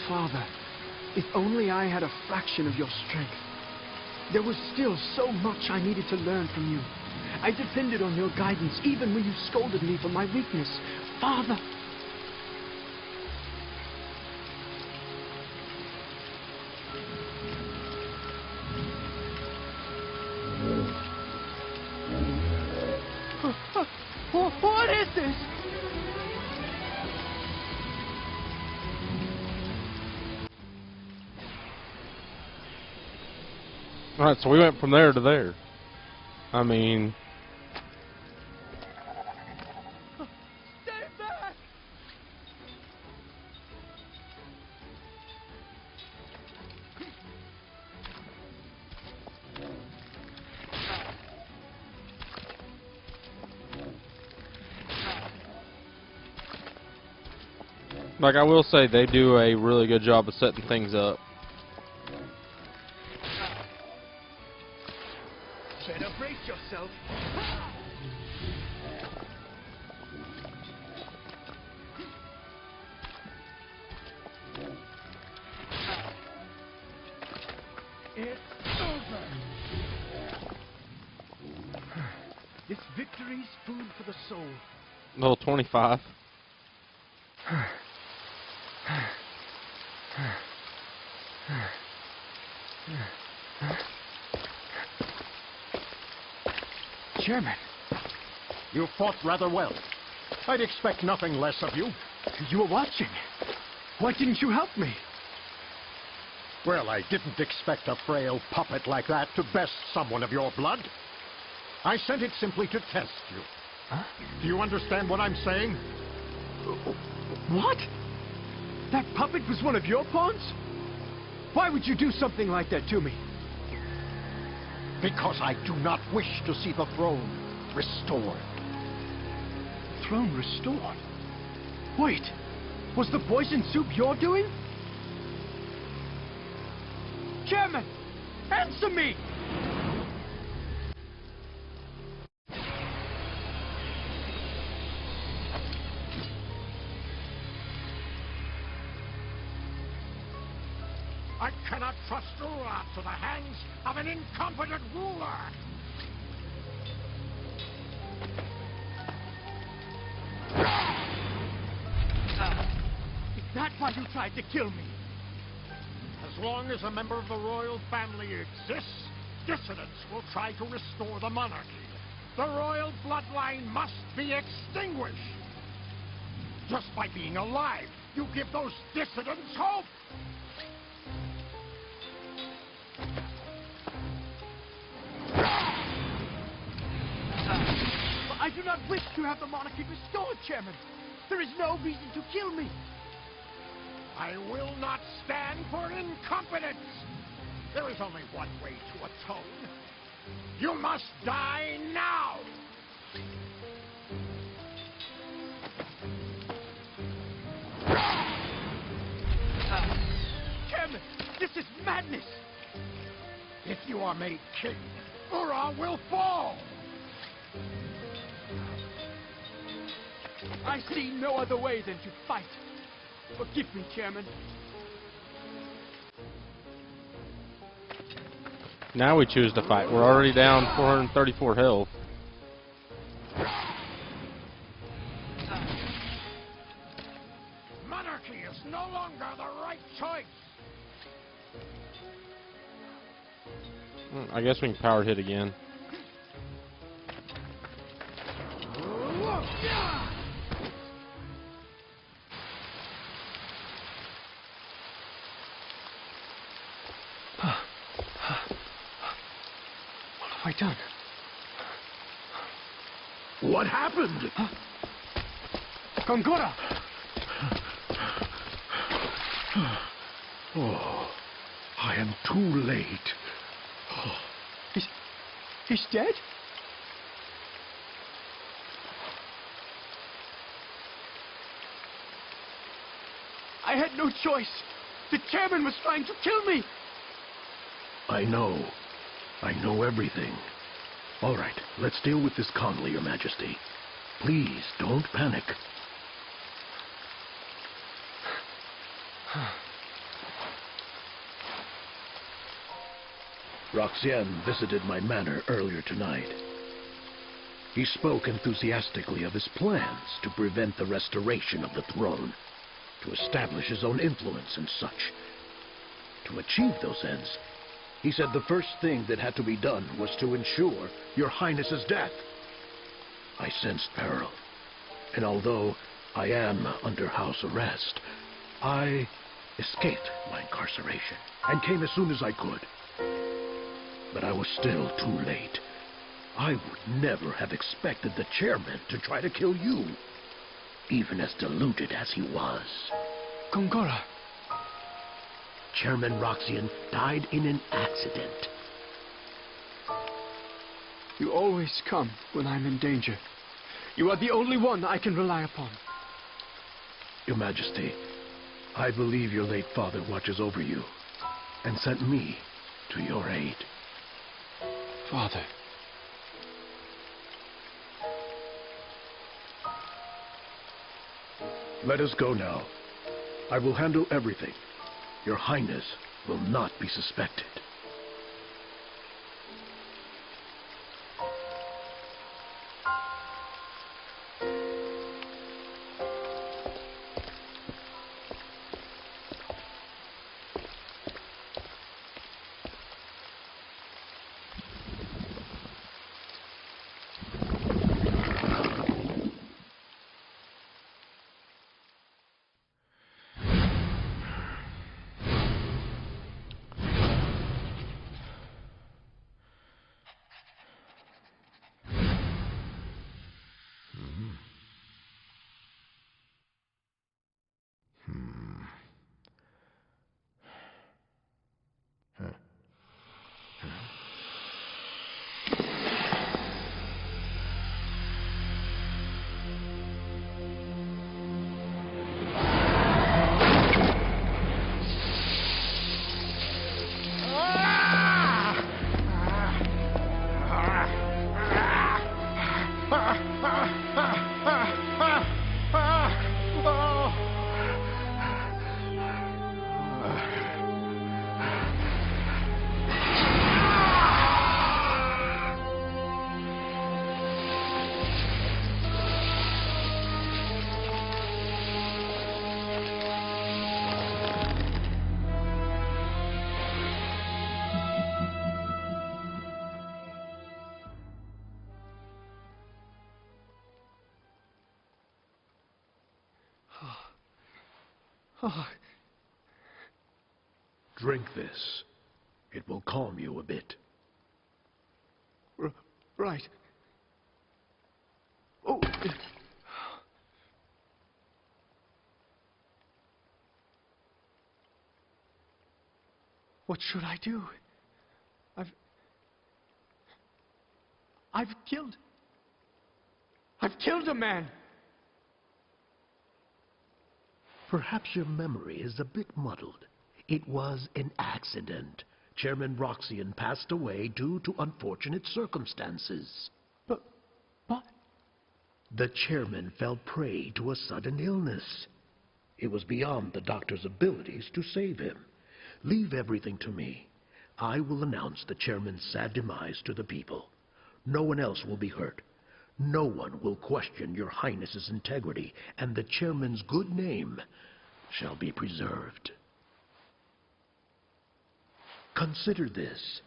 father. If only I had a fraction of your strength. There was still so much I needed to learn from you. I depended on your guidance even when you scolded me for my weakness. Father! What is this? Alright, so we went from there to there. I mean... Stay back! Like, I will say, they do a really good job of setting things up. Better brace yourself. It's over. This victory's food for the soul. Little 25. Chairman. You fought rather well. I'd expect nothing less of you. You were watching. Why didn't you help me? Well, I didn't expect a frail puppet like that to best someone of your blood. I sent it simply to test you. Huh? Do you understand what I'm saying? What? That puppet was one of your pawns? Why would you do something like that to me? Because I do not wish to see the throne restored. Throne restored? Wait, was the poison soup your doing? Chairman, answer me! I cannot trust Ura to the hands of an incompetent ruler. Is that why you tried to kill me? As long as a member of the royal family exists, dissidents will try to restore the monarchy. The royal bloodline must be extinguished. Just by being alive, you give those dissidents hope. I do not wish to have the monarchy restored, Chairman. There is no reason to kill me. I will not stand for incompetence. There is only one way to atone. You must die now. Chairman, this is madness. If you are made king, Ura will fall. I see no other way than to fight. Forgive me, Chairman. Now we choose to fight. We're already down 434 health. Monarchy is no longer the right choice. I guess we can power hit again. What have I done? What happened? Gongora! Oh, I am too late. Oh. He's dead? I had no choice. The chairman was trying to kill me. I know. I know everything. All right, let's deal with this calmly, Your Majesty. Please, don't panic. Roxian visited my manor earlier tonight. He spoke enthusiastically of his plans to prevent the restoration of the throne, to establish his own influence and such. To achieve those ends, he said the first thing that had to be done was to ensure Your Highness's death. I sensed peril, and although I am under house arrest, I escaped my incarceration and came as soon as I could. But I was still too late. I would never have expected the chairman to try to kill you, even as deluded as he was. Gongora. Chairman Roxian died in an accident. You always come when I'm in danger. You are the only one I can rely upon. Your Majesty, I believe your late father watches over you and sent me to your aid. Father. Let us go now. I will handle everything. Your Highness will not be suspected. Oh. Drink this. It will calm you a bit. Right. Oh. What should I do? I've killed a man. Perhaps your memory is a bit muddled. It was an accident. Chairman Roxian passed away due to unfortunate circumstances. But... The chairman fell prey to a sudden illness. It was beyond the doctor's abilities to save him. Leave everything to me. I will announce the chairman's sad demise to the people. No one else will be hurt. No one will question your Highness's integrity, and the chairman's good name shall be preserved. Consider this.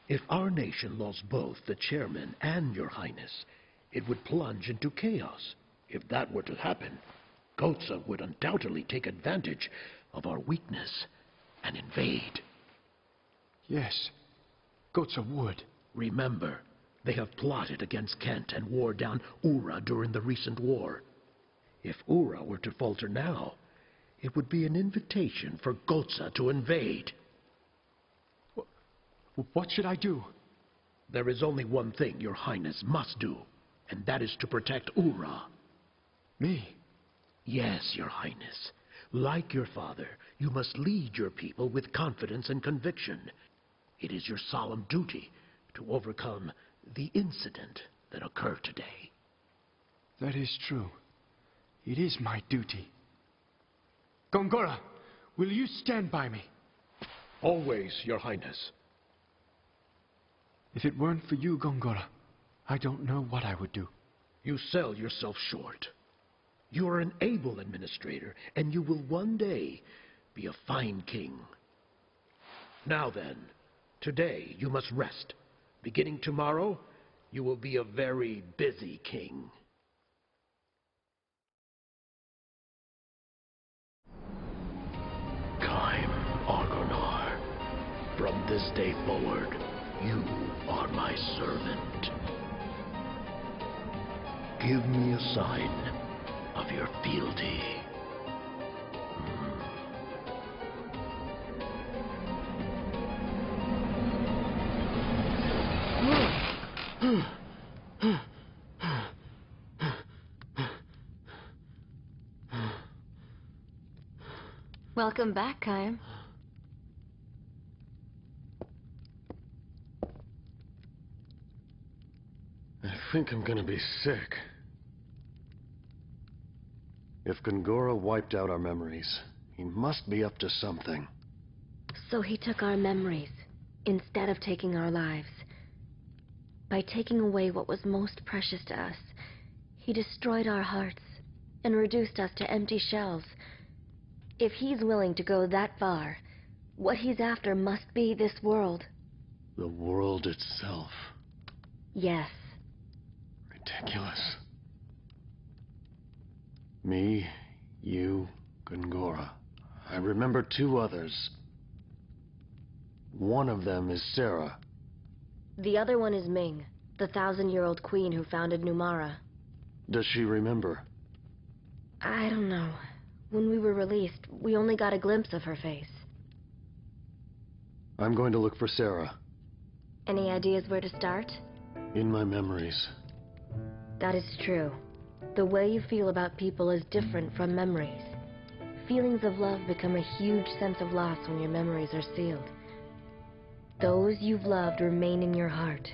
If our nation lost both the chairman and your Highness, it would plunge into chaos. If that were to happen, Gotza would undoubtedly take advantage of our weakness and invade. Yes, Gotza would. Remember, they have plotted against Kent and wore down Ura during the recent war. If Ura were to falter now, it would be an invitation for Gotza to invade. What should I do? There is only one thing your Highness must do, and that is to protect Ura. Me? Yes, your Highness. Like your father, you must lead your people with confidence and conviction. It is your solemn duty to overcome the incident that occurred today. That is true. It is my duty. Gongora, will you stand by me? Always, your Highness. If it weren't for you, Gongora, I don't know what I would do. You sell yourself short. You are an able administrator, and you will one day be a fine king. Now then, today you must rest. Beginning tomorrow, you will be a very busy king. Kaim Argonar, from this day forward, you are my servant. Give me a sign of your fealty. Welcome back, Kaim. I think I'm gonna be sick. If Gongora wiped out our memories, he must be up to something. So he took our memories, instead of taking our lives. By taking away what was most precious to us, he destroyed our hearts and reduced us to empty shells. If he's willing to go that far, what he's after must be this world. The world itself. Yes. Ridiculous. Me, you, Gongora. I remember two others. One of them is Sarah. The other one is Ming, the 1,000-year-old queen who founded Numara. Does she remember? I don't know. When we were released, we only got a glimpse of her face. I'm going to look for Sarah. Any ideas where to start? In my memories. That is true. The way you feel about people is different from memories. Feelings of love become a huge sense of loss when your memories are sealed. Those you've loved remain in your heart.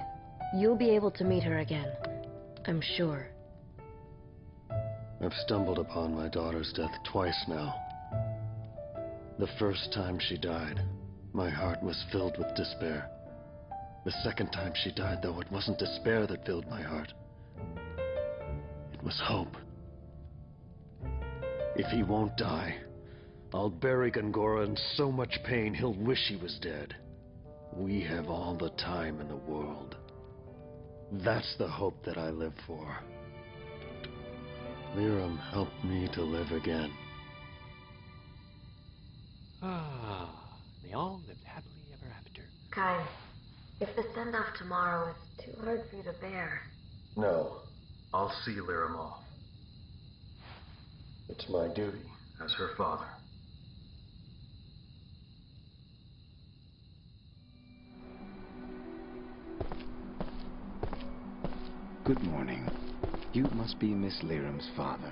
You'll be able to meet her again, I'm sure. I've stumbled upon my daughter's death twice now. The first time she died, my heart was filled with despair. The second time she died, though, it wasn't despair that filled my heart. It was hope. If he won't die, I'll bury Gongora in so much pain he'll wish he was dead. We have all the time in the world. That's the hope that I live for. Liram helped me to live again. They all lived happily ever after. Kai, if the send-off tomorrow is too hard for you to bear... No, I'll see Liram off. It's my duty as her father. Good morning. You must be Miss Liram's father.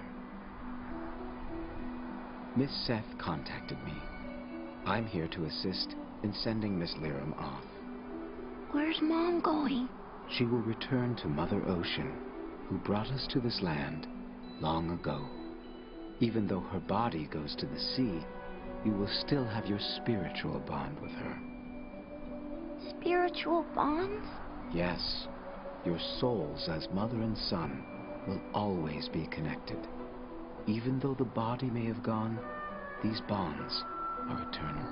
Miss Seth contacted me. I'm here to assist in sending Miss Liram off. Where's Mom going? She will return to Mother Ocean, who brought us to this land long ago. Even though her body goes to the sea, you will still have your spiritual bond with her. Spiritual bonds? Yes. Your souls as mother and son will always be connected. Even though the body may have gone, these bonds are eternal.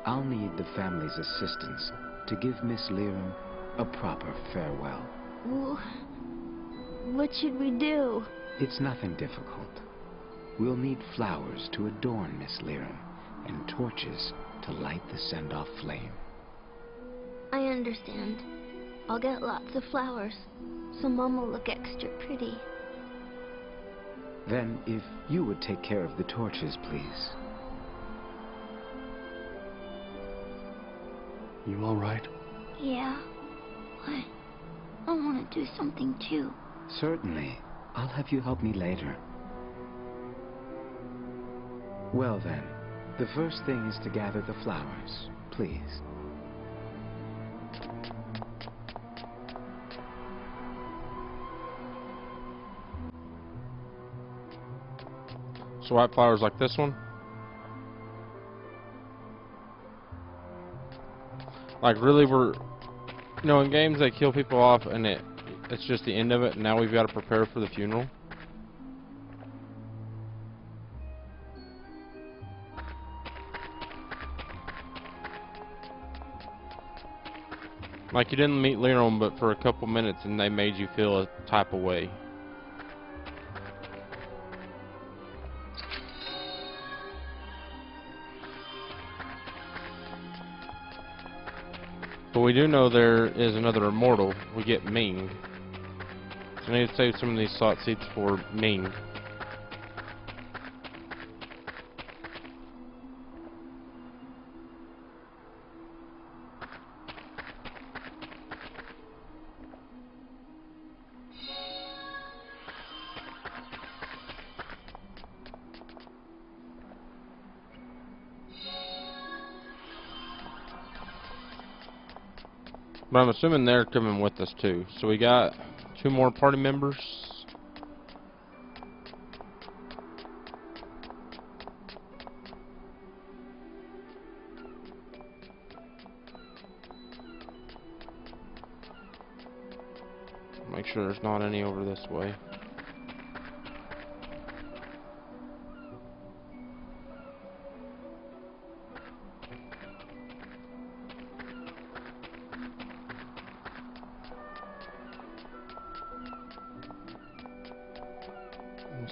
I'll need the family's assistance to give Miss Liram a proper farewell. What should we do? It's nothing difficult. We'll need flowers to adorn Miss Liram and torches to light the send-off flame. I understand. I'll get lots of flowers, so Mom will look extra pretty. Then, if you would take care of the torches, please. You all right? Yeah, but I want to do something too. Certainly. I'll have you help me later. Well then, the first thing is to gather the flowers, please. So white flowers like this one. Like really, we're, you know, in games they kill people off and it's just the end of it. And now we've got to prepare for the funeral. Like you didn't meet Leon but for a couple minutes and they made you feel a type of way. But we do know there is another immortal. We get Ming. So I need to save some of these slot seats for Ming. But I'm assuming they're coming with us too. So we got 2 more party members. Make sure there's not any over this way.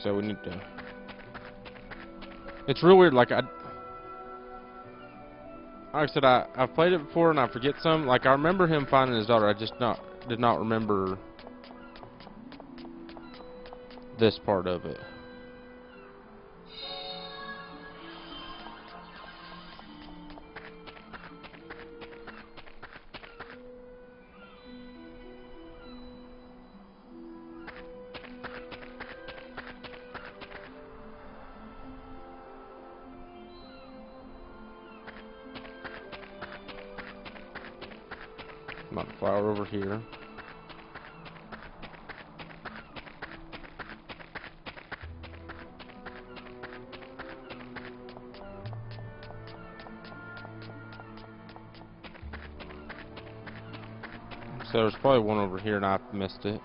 So we need to. It's real weird. Like I said, I've played it before and I forget some. Like I remember him finding his daughter. I just did not remember this part of it. Not a flower over here. So there's probably one over here and I missed it.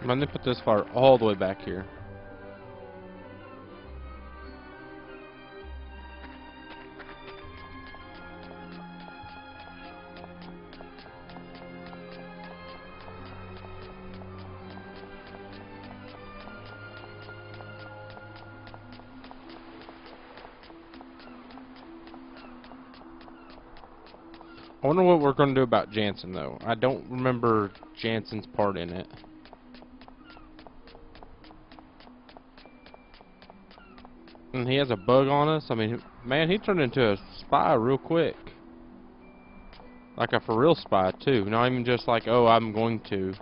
I'm going to put this fire all the way back here. I wonder what we're going to do about Jansen, though. I don't remember Jansen's part in it. And he has a bug on us. I mean, man, he turned into a spy real quick. Like a for real spy, too. Not even just like, oh, I'm going to.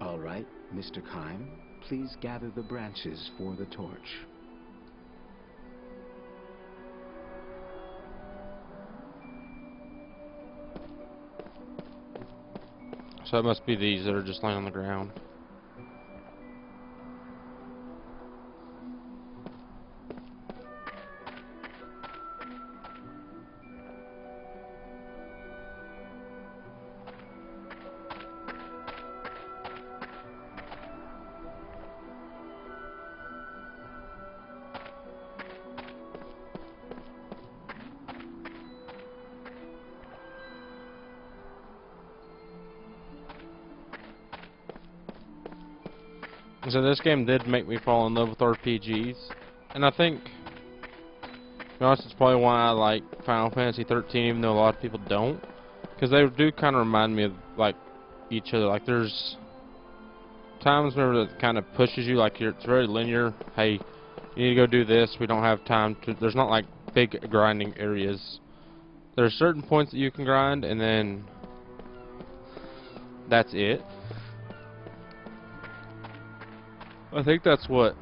All right, Mr. Kime, please gather the branches for the torch. So it must be these that are just laying on the ground. So this game did make me fall in love with RPGs, and I think, to be honest, it's probably why I like Final Fantasy 13, even though a lot of people don't. Because they do kind of remind me of, like, each other. Like, there's times where it kind of pushes you, like, it's very linear. Hey, you need to go do this. We don't have time to... There's not, like, big grinding areas. There are certain points that you can grind, and then that's it. I think that's what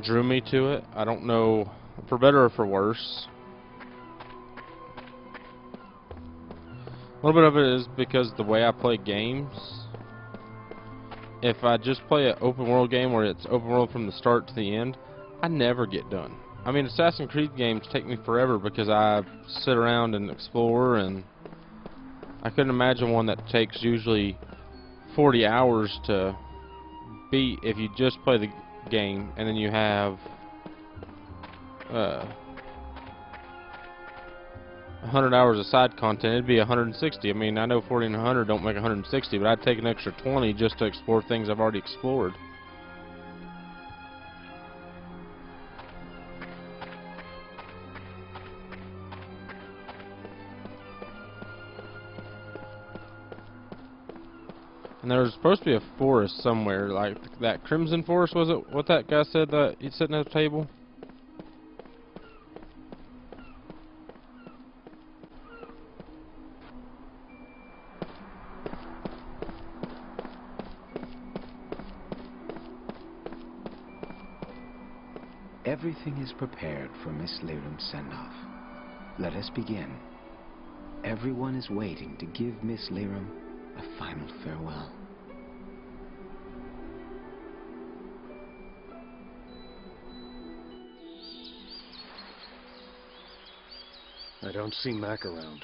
drew me to it. I don't know, for better or for worse. A little bit of it is because the way I play games, if I just play an open world game where it's open world from the start to the end, I never get done. I mean, Assassin's Creed games take me forever because I sit around and explore, and I couldn't imagine one that takes usually 40 hours to beat if you just play the game, and then you have 100 hours of side content. It'd be 160. I mean, I know 40 and 100 don't make 160, but I'd take an extra 20 just to explore things I've already explored. And there was supposed to be a forest somewhere, like that Crimson Forest, was it? What that guy said that he's sitting at a table? Everything is prepared for Miss Lyram's send-off. Let us begin. Everyone is waiting to give Miss Lyram a final farewell. I don't see Mac around.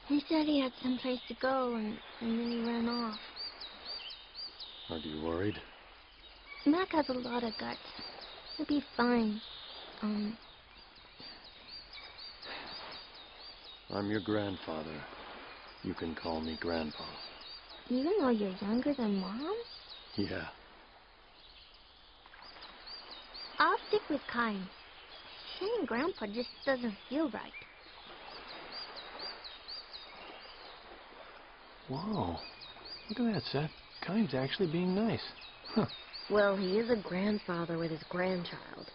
He said he had someplace to go, and then he ran off. Are you worried? Mac has a lot of guts. He'll be fine. I'm your grandfather. You can call me Grandpa. Even though you're younger than Mom? Yeah. I'll stick with Kine. Saying Grandpa just doesn't feel right. Whoa. Look at that, Seth. Kine's actually being nice. Huh. Well, he is a grandfather with his grandchild.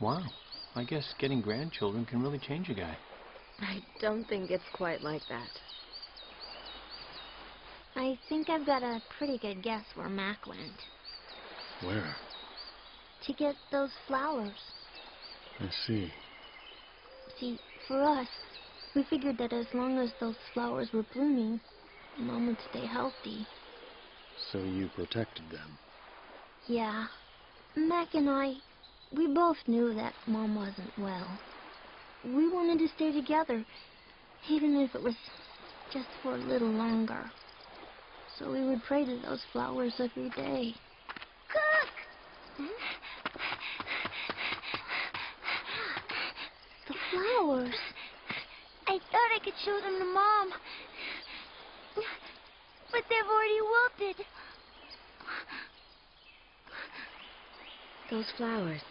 Wow. I guess getting grandchildren can really change a guy. I don't think it's quite like that. I think I've got a pretty good guess where Mac went. Where? To get those flowers. I see. See, for us, we figured that as long as those flowers were blooming, Mom would stay healthy. So you protected them? Yeah. Mac and I, we both knew that Mom wasn't well. We wanted to stay together, even if it was just for a little longer. So we would pray to those flowers every day. Cook! The flowers. I thought I could show them to Mom. But they've already wilted. Those flowers.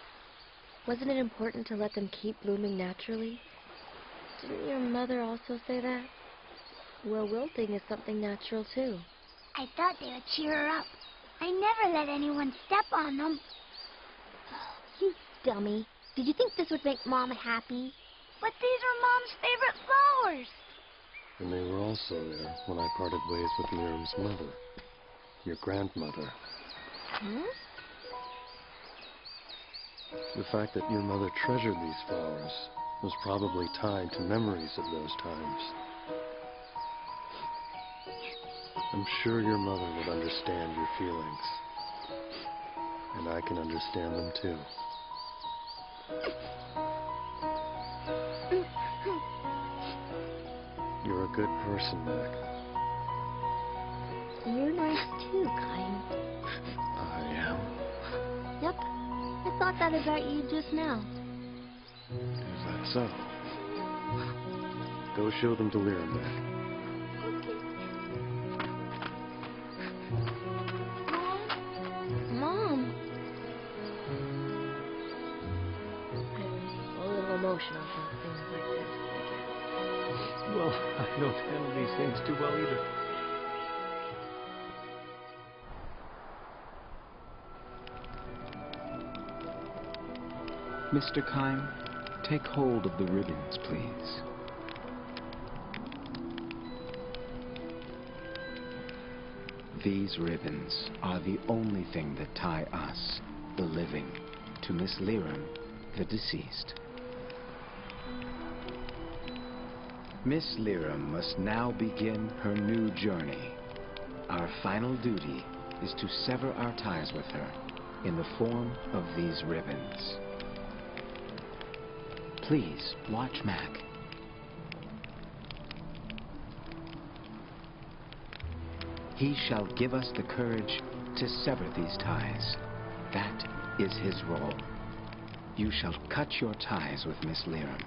Wasn't it important to let them keep blooming naturally? Didn't your mother also say that? Well, wilting is something natural, too. I thought they would cheer her up. I never let anyone step on them. You dummy. Did you think this would make Mom happy? But these are Mom's favorite flowers. And they were also there when I parted ways with Miriam's mother, your grandmother. Hmm? The fact that your mother treasured these flowers was probably tied to memories of those times. I'm sure your mother would understand your feelings. And I can understand them too. You're a good person, Mac. You're nice too, Kine. I am. Yep. I thought that about you just now. Is that so? Go show them to Lyram, Mac. Mom? I'm a little emotional about things like this, I guess. Well, I don't handle these things too well either. Mr. Kime, take hold of the ribbons, please. These ribbons are the only thing that tie us, the living, to Miss Lyram, the deceased. Miss Lyram must now begin her new journey. Our final duty is to sever our ties with her in the form of these ribbons. Please, watch Mac. He shall give us the courage to sever these ties. That is his role. You shall cut your ties with Miss Lyram,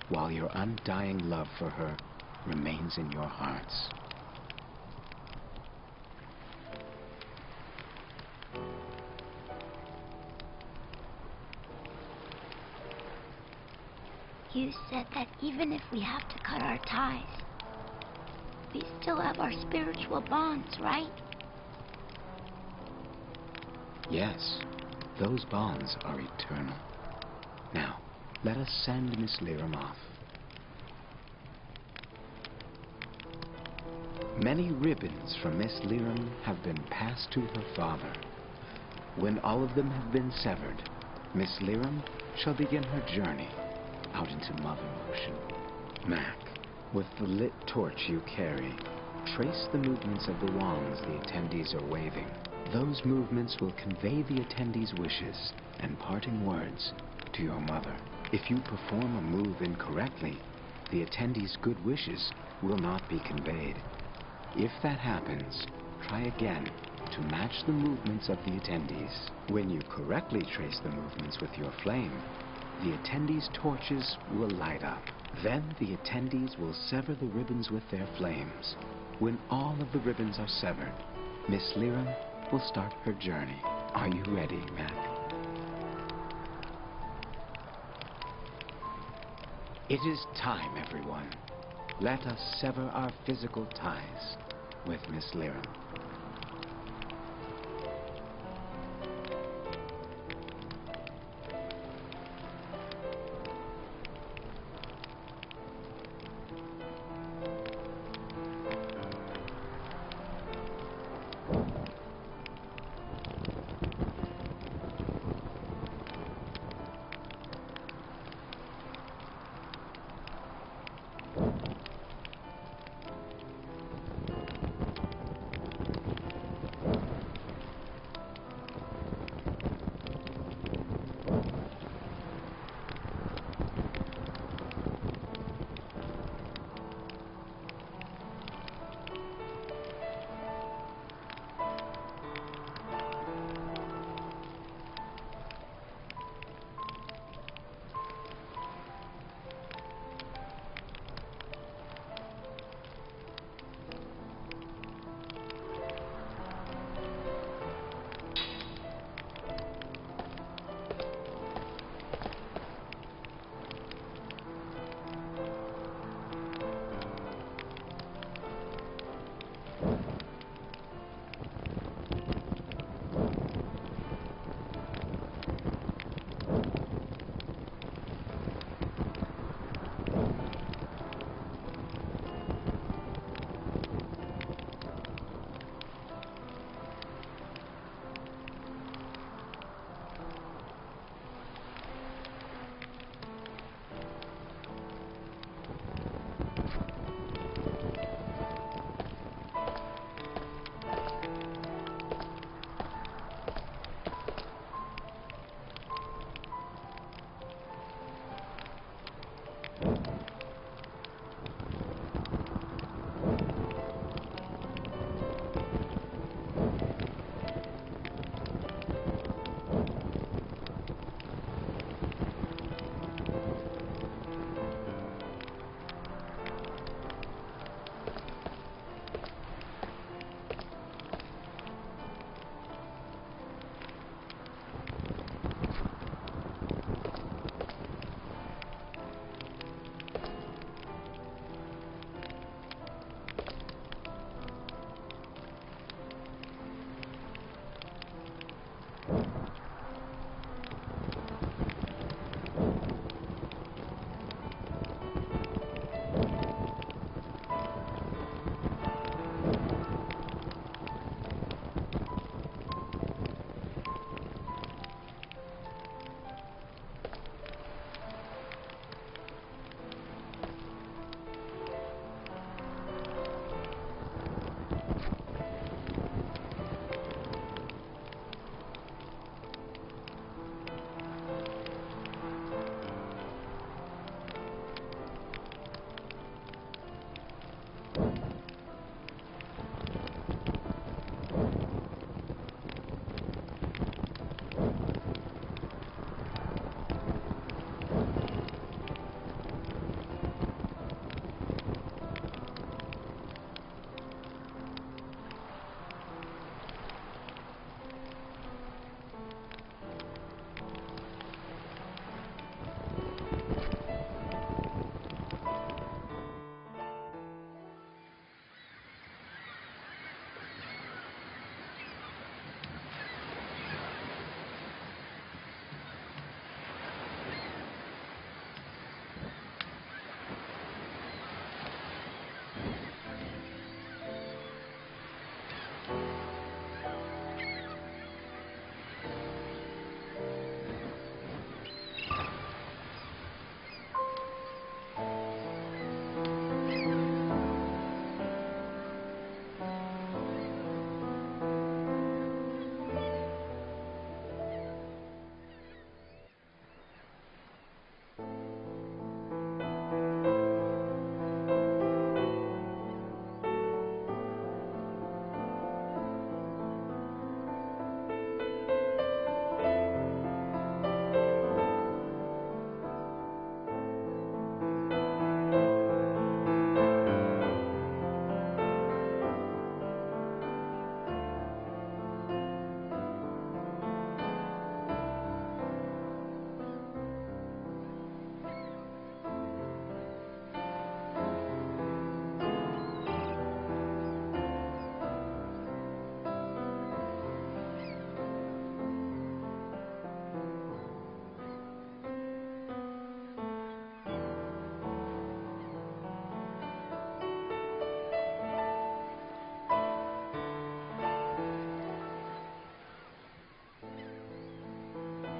while your undying love for her remains in your hearts. You said that even if we have to cut our ties, we still have our spiritual bonds, right? Yes, those bonds are eternal. Now, let us send Miss Lyram off. Many ribbons from Miss Lyram have been passed to her father. When all of them have been severed, Miss Lyram shall begin her journey out into Mother Ocean. Mac, with the lit torch you carry, trace the movements of the wands the attendees are waving. Those movements will convey the attendees' wishes and parting words to your mother. If you perform a move incorrectly, the attendees' good wishes will not be conveyed. If that happens, try again to match the movements of the attendees. When you correctly trace the movements with your flame, the attendees' torches will light up. Then the attendees will sever the ribbons with their flames. When all of the ribbons are severed, Miss Lyram will start her journey. Are you ready, Mac? It is time, everyone. Let us sever our physical ties with Miss Lyram.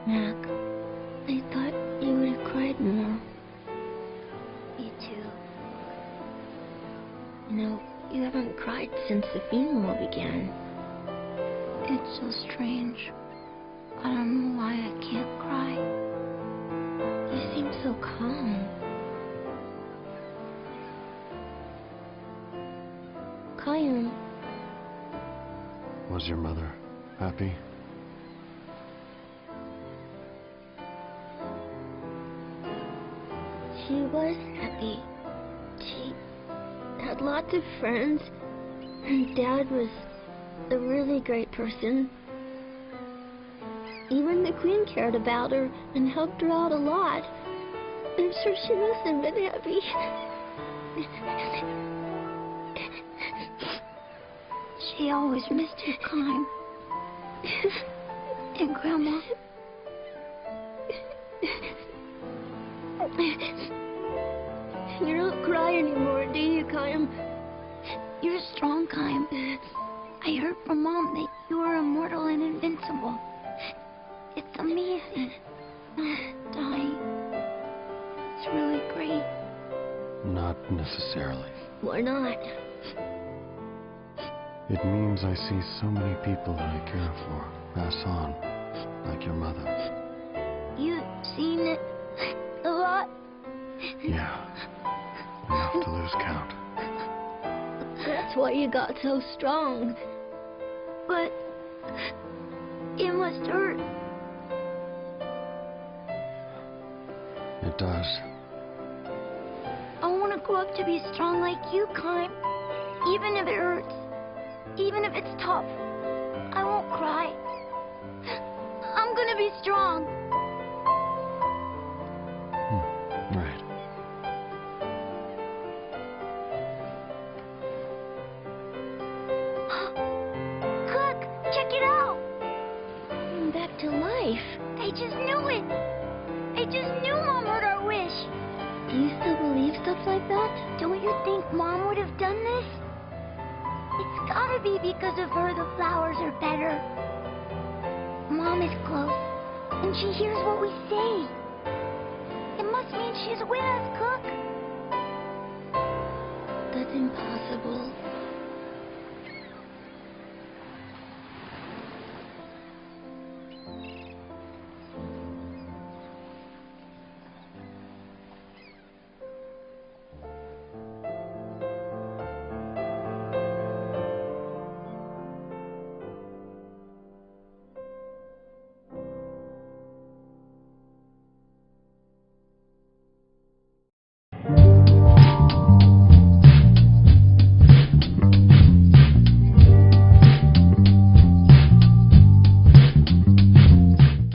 Mac. I thought you would have cried more. Me too. You know, you haven't cried since the funeral began. It's so strange. I don't know why I can't cry. You seem so calm. Kyan. Was your mother happy? She was happy. She had lots of friends. And Dad was a really great person. Even the Queen cared about her and helped her out a lot. I'm sure she must have been happy. She always missed you, Kyan. And Grandma. You don't cry anymore, do you, Kyan? You're strong, Kyan. I heard from Mom that you are immortal and invincible. It's amazing. Dying. It's really great. Not necessarily. Why not? It means I see so many people that I care for pass on, like your mother. You've seen it a lot? Yeah. Enough to lose count. That's why you got so strong. But it must hurt. It does. I want to grow up to be strong like you, Kyan. Even if it hurts. Even if it's tough. I won't cry. I'm gonna be strong. Right. Look! Check it out! I'm back to life. I just knew it! I just knew Mom heard our wish! Do you still believe stuff like that? Don't you think Mom would have done this? It's gotta be because of her the flowers are better. Mom is close, and she hears what we say. It must mean she's with us, Cook. That's impossible.